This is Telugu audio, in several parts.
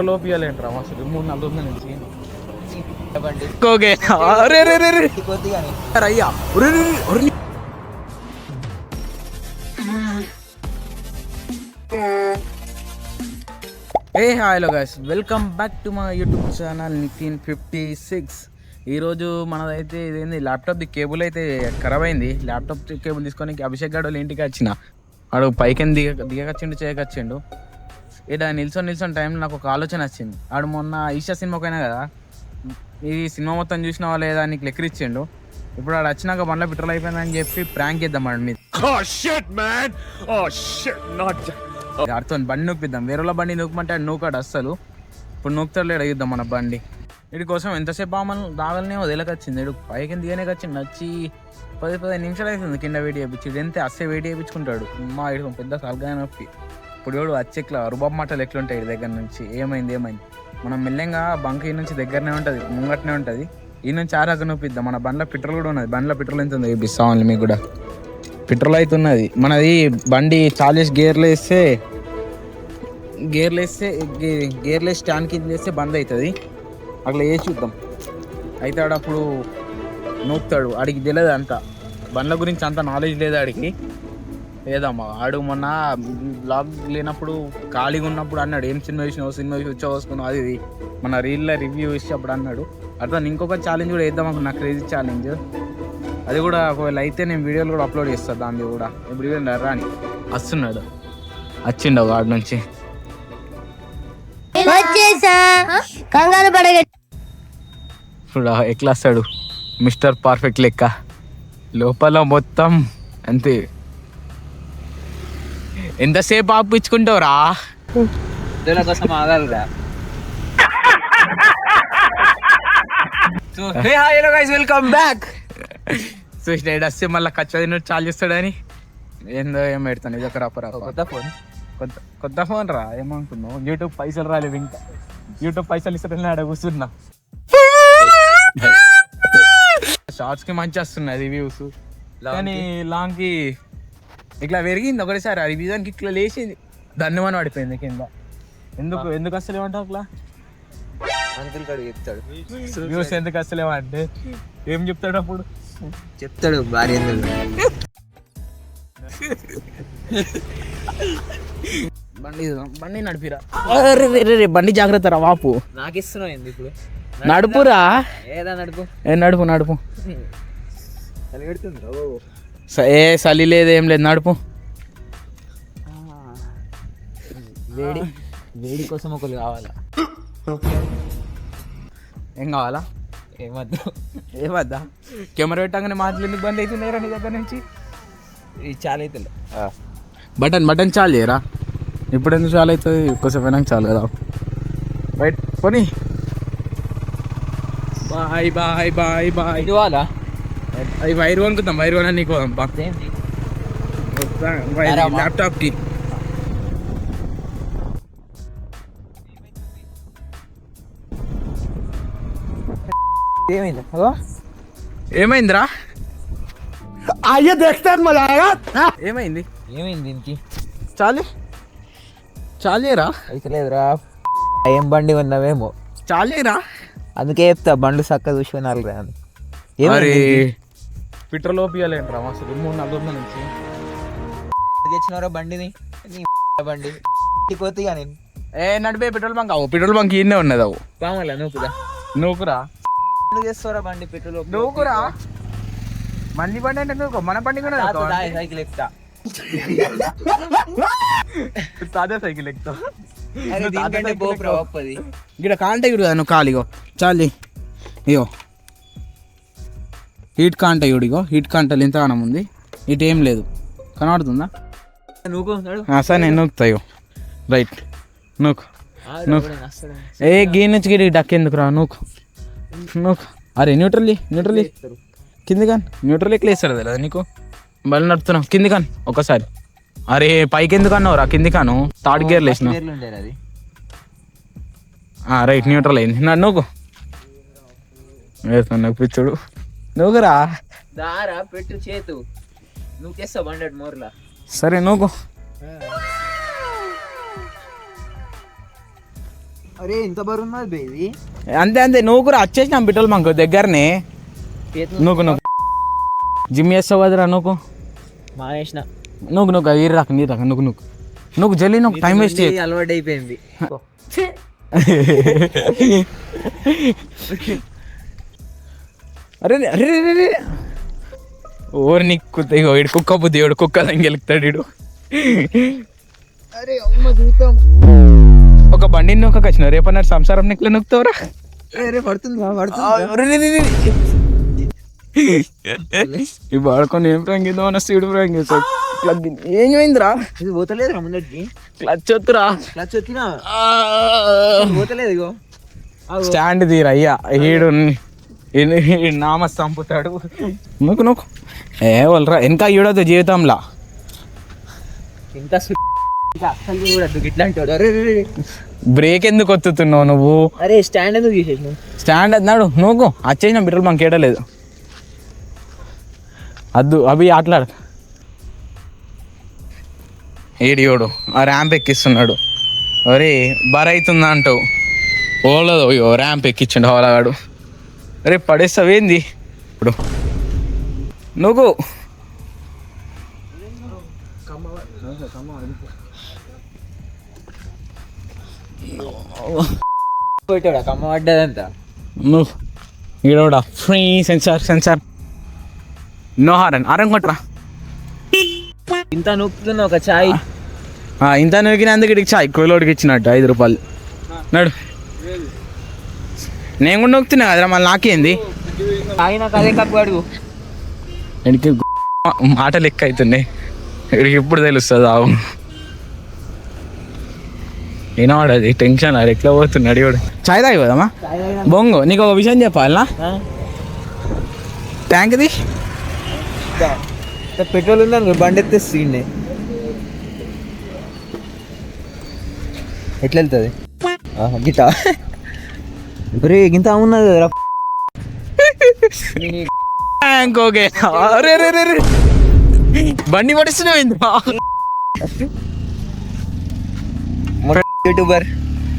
లోపియాలేంట్రా అసలు 3-4 రోజుల నుంచి hello guys, welcome back to my YouTube channel Nitin 56. ఈరోజు మనదైతే ఇదేంది ల్యాప్టాప్ది కేబుల్ అయితే ఖరాబ్ అయింది. ల్యాప్టాప్ కేబుల్ తీసుకొని అభిషేక్ గారు వాళ్ళ ఇంటికి వచ్చిన వాడు పైకి దిగకొచ్చిండు చేయకొచ్చిండు. ఇక్కడ నిల్చొని టైంలో నాకు ఒక ఆలోచన వచ్చింది. వాడు మొన్న ఈషా సినిమాకైనా కదా, ఈ సినిమా మొత్తం చూసినావా లేదా నీకు లెక్కరిచ్చిండు. ఇప్పుడు వాడు వచ్చినాక బండ్లో పెట్రోల్ అయిపోయిందని చెప్పి ప్రాంక్ చేద్దాం వాడి మీద. వాడితో బండి నొప్పిద్దాం. వేరేలో బండి నొక్కమంటే ఆడు నూకాడు అస్సలు. ఇప్పుడు నూకుతాడు అడిగిద్దాం మన బండి. వీడి కోసం ఎంతసేపు రావాలనే వదిలేకొచ్చింది. వీడు పైకి దిగనే వచ్చింది. వచ్చి 10-15 నిమిషాలు అవుతుంది కింద వేడి చేయించి. ఇదంతే అస్సే వేడి చేయించుకుంటాడు. మా ఇడు పెద్ద సల్గా నొప్పి. ఇప్పుడు వాడు వచ్చేట్లా రుబాబ్ మాటలు ఎట్లుంటాయి వీడి దగ్గర నుంచి. ఏమైంది మనం మెల్లెంగా బంక్ ఈ నుంచి దగ్గరనే ఉంటుంది, ముంగట్నే ఉంటుంది. ఈ నుంచి ఆరాక నొప్పిద్దాం. మన బండ్లో పెట్రోల్ కూడా ఉన్నది. బండ్లో పెట్రోల్ ఎంత ఉంది చూపిస్తాం మీకు కూడా. పెట్రోల్ అవుతున్నది మనది. బండి చాలు చేసి గేర్లు వేస్తే స్టాండ్ కింద వేస్తే బంద్ అవుతుంది. అట్లా వేసి చూద్దాం. అయితే ఆడు అప్పుడు నూపుతాడు. ఆడికి తెలియదు అంత బండ్ల గురించి అంత నాలెడ్జ్ లేదు ఆడికి. లేదమ్మా ఆడు మొన్న బ్లాగ్ లేనప్పుడు ఖాళీగా ఉన్నప్పుడు అన్నాడు, ఏం సినిమా చూసి వచ్చేసుకున్నావు అది ఇది మన రీల్లో రివ్యూ ఇచ్చి అప్పుడు అన్నాడు. అర్థం ఇంకొక ఛాలెంజ్ కూడా వేద్దాం అనుకున్నా, క్రేజీ ఛాలెంజ్. అది కూడా ఒకవేళ అయితే నేను వీడియోలు కూడా అప్లోడ్ చేస్తాను దాన్ని కూడా. ఇప్పుడు రాని వస్తున్నాడు, వచ్చిండు వాడి నుంచి. ఇప్పుడు ఎట్లా వస్తాడు మిస్టర్ పర్ఫెక్ట్ లెక్క. లోపల మొత్తం అంతే. ఎంతసేపు ఆపించుకుంటావురా? కోసం ఆగాలిరా. Welcome back. చూసినాడు వస్తే మళ్ళీ ఖచ్చితంగా చాలు చేస్తాడని ఏందో ఏం పెడతాను. ఇది ఒక రాపరా కొత్త ఫోన్ రా. ఏమనుకున్నావు? యూట్యూబ్ పైసలు రాలేదు ఇంకా. యూట్యూబ్ పైసలు ఇస్తాడని ఆడ కూర్చున్నా. షార్ట్స్ కి మంచి వస్తున్నాయి రివ్యూస్, కానీ లాంగ్ కి ఇట్లా పెరిగింది ఒకటేసారి. ఆ రివ్యూదానికి ఇట్లా లేచింది, ధన్యవాదం పడిపోయింది కింద. ఎందుకు వస్తలేమంటావు అట్లా? వ్యూస్ ఎందుకు వస్తలేవా అంటే ఏం చెప్తాడు అప్పుడు? చెప్తాడు భార్య బండి నడిపిరా. బండి జాగ్రత్త రా వాపు. నాకు ఇస్తున్నావు ఇప్పుడు. నడుపురా. నడుపు ఏ చలి లేదు ఏం లేదు, నడుపు. వేడి కోసం ఒకరు కావాలా? ఏం కావాలా? ఏమద్దా? కెమెరా పెట్టగానే మాటలు ఎందుకు బంద్ అవుతున్నాయిరా నీ దగ్గర నుంచి? చాలా అవుతుంది. బటన్ చాలు చేయరా. ఇప్పుడు ఎందుకు చాలు అవుతుంది? ఎక్కువసేపు అయినాక చాలు కదా. రైట్ పోనీ. Bye bye bye bye. ఇవాళ అది వైర్ కొనుక్కుందాం. వైర్ కొన నీకు ల్యాప్టాప్కి. ఏమైందిరా? అయ్యో దేఖతాను మళ్ళా. ఏమైంది దీనికి? చాలేరా? అయితే లేదురా, ఏం బండి ఉన్నావేమో. చాలేరా? అందుకే చెప్తా బండ్లు చక్క చూసుకున్నారు రా. మరి పెట్రోల్ ఓపియాలేంట్రా అసలు 3-4 రోజుల నుంచి తెచ్చినవరా బండిని. బండి పోతే నేను నడిపే పెట్రోల్ బంక్ అవు. పెట్రోల్ బంక్ ఈయనే ఉన్నది. అవు కావాలా? నూకురా చేస్తారా బండి పెట్రోల్? నూకురా. మంది బండి అంటే నూకో. మన బండి కూడా సైకిల్ ఎక్కుతా. తాజా సైకిల్ ఎక్కుతా. ఇక్కడ కాంటాక్ట్ కదా నువ్వు ఖాళీగో చాలి. ఇగో హీట్ కాంటాక్ట్. ఇగో హీట్ కాంటాక్ట్ ఎంత కానం ఉంది. ఇటు ఏం లేదు, కనబడుతుందా? సరే నేను నూకుతా. ఇగో రైట్ నూకు. ఏ గీ నుంచి గిడి డక్ ఎందుకు రా? నూకు. అరే న్యూట్రల్లీ కింది కాని. న్యూట్రల్ ఎట్లా వేస్తాడు కదా నీకు? బలి నడుపుతున్నావు కింది కాని ఒక్కసారి. అరే పైకి ఎందుకు అన్నావు రా? కింది కాను. థర్డ్ గేర్లు వేసిన. రైట్ న్యూట్రల్ అయింది. నూకు నాకు పిచ్చుడు. నూకురా. పెట్టు చేతు నూకేస్తావు 100 మోర్లా. సరే నూకు. అరే ఎంత బరువున్నది బేబీ. అంతే అంతే నువ్వు కూడా వచ్చేసినాం పెట్రోల్ బంక్ దగ్గరనే. నువ్వు జిమ్ చేస్తావు కదరా నువ్వు. మానేసిన. నువ్వు నీరు రాక నువ్వు జల్లి నువ్వు టైం వేస్ట్ అలవాటు అయిపోయింది. అరే అరే అరే ఓరి నీకు ఇడు కుక్క బుద్ధి ఇడు కుక్క గెలుపుతాడు ఇడు. అరే అమ్మ జీవితం. ఒక బండి నొక్క వచ్చిన రేపన్నారు సంసారం నీకు నొక్కుతావురా. ఈ వాడుకొని ఏం ప్రాంక్ ఇద్దాం అన్న స్పీడ్ ప్రాంక్ చేస్తాడు. ఏమైందిరా? ఇది పోతలేదురా ముందరికి. క్లచ్ వద్దురా. క్లచ్ వచ్చినా పోతలేదు. ఇగో స్టాండ్ తీరా అయ్యా ఈడు నామ చంపుతాడు. నువ్వు ఏ వాళ్ళరా వెనక ఈడదు జీవితంలో. ఇంత అసలు కూడా ఇట్లాంటి. అరే బ్రేక్ ఎందుకు వత్తుతున్నావు నువ్వు? అరే స్టాండ్ ఎందుకు తీసేసినావు? స్టాండ్ అన్నాడు నువ్వు వచ్చేసిన పెట్రోల్ బంక్ ఏడలేదు. అద్దు అవి ఆటలాడు. ఏడియోడు ఆ ర్యాంప్ ఎక్కిస్తున్నాడు. అరే బర అవుతుందా అంటావు. ఓలదో అయ్యో ర్యాంప్ ఎక్కించండు హోలాగాడు. అరే పడేస్తావేంది ఇప్పుడు నువ్వు? కమ్మ పడ్డదంతా. నువ్వు ఈడోడా ఫ్రీ సెన్సార్ నో హారన్ కొట్టరా. ఇంత నొక్కుతున్నా ఒక చాయ్. ఇంత నొక్కినందుకు ఇడికి చాయ్ కోలోడికి ఇచ్చినట్టు 5 రూపాయలు. నడు నేను కూడా నొక్కుతున్నా కదరా మళ్ళీ నాకేంది. నాకు అదే కప్పు అడుగు. వీడికి మాటలు ఎక్క అవుతున్నాయి. వీడికి ఇప్పుడు తెలుస్తుంది. ఆవు వినవాడది టెన్షన్ అది ఎట్లా పోతున్నాడు వాడు. చాయ్ తాగి పోదామా? బొంగు నీకు ఒక విషయం చెప్పాలనా? ట్యాంక్ది పెట్రోల్ ఉందని బండి ఎత్తేస్తుంది. ఎట్లా వెళ్తుంది గిట? రే గింత ఉన్నది కదా. ఓకే బండి పడిస్తున్నావు యూట్యూబర్.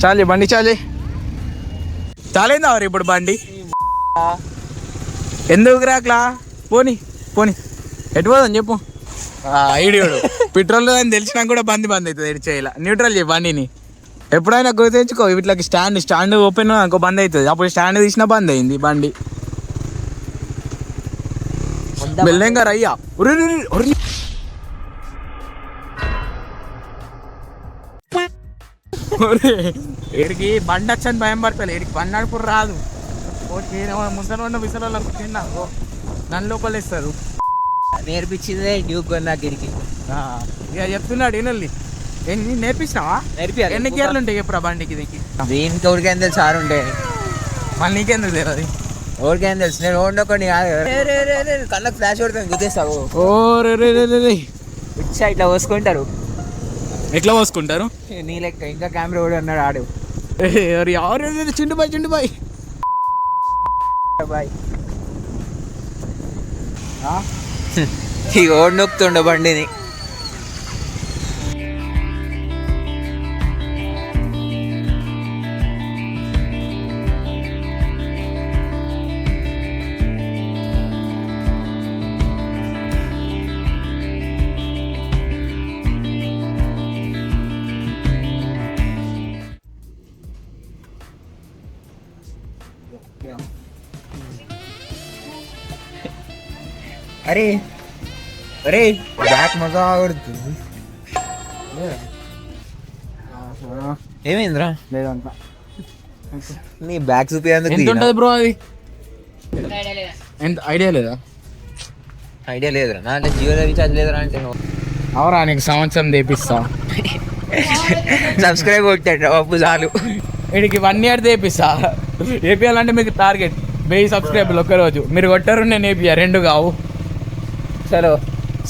చాలే బండి చాలేందా ఇప్పుడు బండి ఎందుకు రాకలా? పోనీ ఎటు పోదని చెప్పు. ఐడియాడు పెట్రోల్ అని తెలిసినా కూడా బండి అవుతుంది. ఎటు చేయాల న్యూట్రల్ చేయి బండిని. ఎప్పుడైనా గుర్తించుకో వీటికి స్టాండ్ ఓపెన్ ఇంకో బంద్ అవుతుంది. అప్పుడు స్టాండ్ తీసినా బంద్ అయింది బండి. బిల్డింగ్ రయ్యా వీడికి బండి వచ్చని భయం పడతాడు. వీడికి బండి నడుపుడు రాదు. ముసలి విసలో తిన్నా నన్ను లోపల ఇస్తారు. నేర్పించిందే డ్యూక్ నాకు ఇడికి. ఇక చెప్తున్నాడు ఈయనల్ని. నేర్పించినావా? ఎన్ని గేర్లు ఉంటాయి ఎప్పుడు ఆ బండికి? దీనికి ఎవరికైనా తెలుసు సార్ ఉంటాయి. మళ్ళీ నీకెందుకు తెలియదు? అది ఎవరికైనా తెలుసు. నేను ఓడినొక్కడిని కాదు. కళ్ళకి ఫ్లాష్ కొడుతుంది గుర్తిస్తావు. ఓ రే ఇచ్చా ఇట్లా పోసుకుంటారు. ఎట్లా పోసుకుంటారు? నీ లెక్క ఇంకా కెమెరా కూడా అన్నాడు ఆడు. ఎవరు చిండు బాయ్ బాయ్ ఇక ఓడి నొక్కుతుండ బండిని. అరే అరే బ్యాక్ మజా ఆడుతుంది. ఏమైందిరా? లేదంట నీ బ్యాక్ చూపించేందుకు ఎంత ఉంటుంది బ్రో? అది ఎంత ఐడియా లేదా? ఐడియా లేదురా. నా అంటే జియో రీఛార్జ్ లేదురా. అంటే అవరా నీకు సంవత్సరం తెప్పిస్తా. సబ్స్క్రైబ్ కొట్టాడు అప్పు చాలు. వీడికి 1 year తెప్పిస్తా. ఏపీయాలంటే మీకు టార్గెట్ 1000 సబ్స్క్రైబర్లు ఒక్కరోజు. మీరు కొట్టారు నేను ఏపీయా 2 కావు. చలో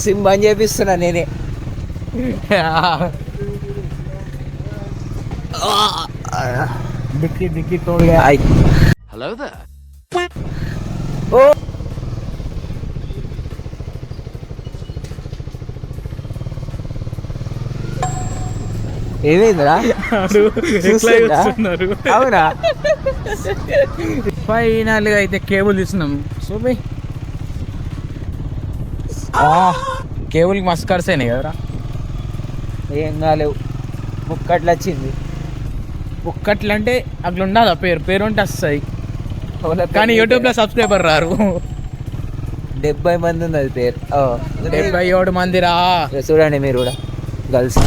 సిమ్ బంద్ చేపిస్తున్నా నేనే. డిక్కి తోడుగా. హలో ఓ ఏమైందిరా చూస్తుందా? అవునా ఫైనల్ గా అయితే కేబుల్ తీస్తున్నాం చూపి. కేబుల్ కి మస్తు ఖర్చు అయినాయి కదరా. ఏం కాలేవు ముక్కట్లు వచ్చింది. ఒక్కట్లు అంటే అట్లా ఉండాలి పేరు ఉంటే వస్తాయి కానీ యూట్యూబ్ లో సబ్స్క్రైబర్ రారు. 70 మంది ఉంది అది పేరు. 77 మంది రా. చూడండి మీరు కూడా గర్ల్స్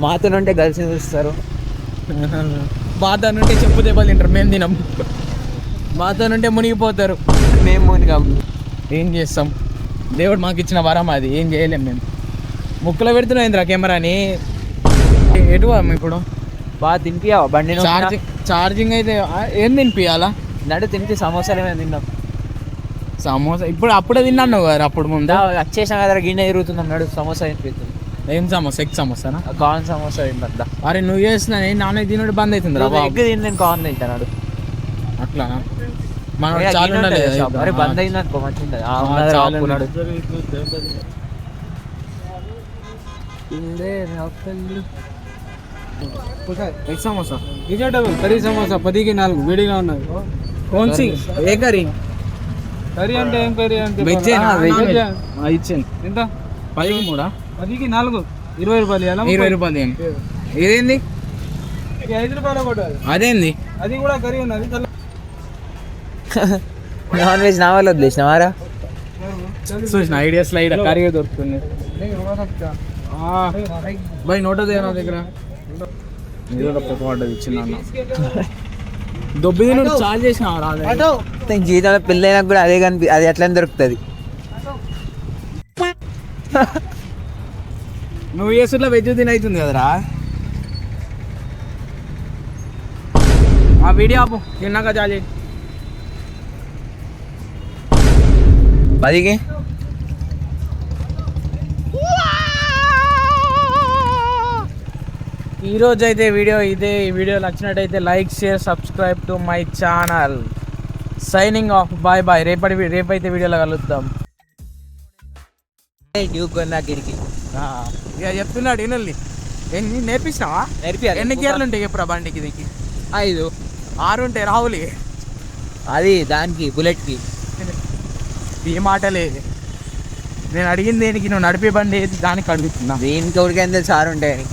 మాతో ఉంటే గర్ల్స్ చూస్తారు. మాతో నుంటే చెప్పు దెబ్బలు తింటారు, మేము తినం. మాతో నుంటే మునిగిపోతారు, మేము మునిగాం. ఏం చేస్తాం, దేవుడు మాకు ఇచ్చిన వరం అది, ఏం చేయలేం మేము. ముక్కులో పెడుతున్నాం ఇంద్రా కెమెరాని. ఎటు ఇప్పుడు బాగా తినిపియావా బండి ఛార్జింగ్ అయితే ఏం తినిపియాలా? నడు తినిపి సమోసాలు ఏమైనా తిన్నాం. సమోసా ఇప్పుడు అప్పుడే తిన్నాను కదా, అప్పుడు ముందు వచ్చేసాం కదా గిన్నె తిరుగుతున్నాం. నడు సమోసా తినిపిస్తుంది. ఏం సమోసా? ఎగ్ సమోసానా? కార్న్ సమోసా తింటా. అరే నువ్వు చేస్తున్నా నాన్ వెజ్ తినడు బంద్ అవుతుంది రా. ఎగ్ తిని నేను కార్న్ తింటాను. అట్లానా? మనం చాలా మరి బంద్ అయింది అనుకో మంచిగా ఎగ్ సమోసా కర్రీ సమోసా 10కి 4 విడిగా ఉన్నది. కోన్సి ఏ కర్రీ? కర్రీ అంటే ఏం కర్రీ అంటే వెజ్ ఇచ్చింది. ఎంత? 10కి 3, 10కి 4 20 రూపాయలు. 20 రూపాయలు ఏంటి? ఇదేంది? 5 రూపాయలు కూడా. అదేంది? అది కూడా కర్రీ ఉన్నది. నాన్ వెజ్ నా వాళ్ళు వదిలేసినవారా? చూసిన ఐడియా స్లైడ్ కర్రీ దొరుకుతుంది. బై నోట్ అదే నా దగ్గర ఇచ్చిన దొబ్బి తినడు చాలు చేసిన జీవితంలో పెళ్ళైనా కూడా అదే కనిపి అది ఎట్లా దొరుకుతుంది. నువ్వు చేస్తున్నా వెజ్ తినవుతుంది కదరా. ఆ వీడియో ఆపు తిన్నాక చాలి. 10కి ఈరోజు అయితే వీడియో ఇదే. ఈ వీడియో నచ్చినట్టయితే like, share, subscribe to my channel. Signing off, bye bye. రేపైతే వీడియోలో కలుద్దాం. ఇక చెప్తున్నాడు ఈయనల్ని. ఎన్ని నేర్పించినావా? నేర్పియాలి. ఎన్ని గేర్లు ఉంటాయి ఎప్పుడు బండికి? దీనికి 5, 6 ఉంటాయి రాహులి. అది దానికి బుల్లెట్కి ఈ మాట లేదు. నేను అడిగింది దేనికి? నువ్వు నడిపే బండి ఏది దానికి అడుగుతున్నా. దీనికి ఎవరికైనా తెలుసు 6 ఉంటాయని.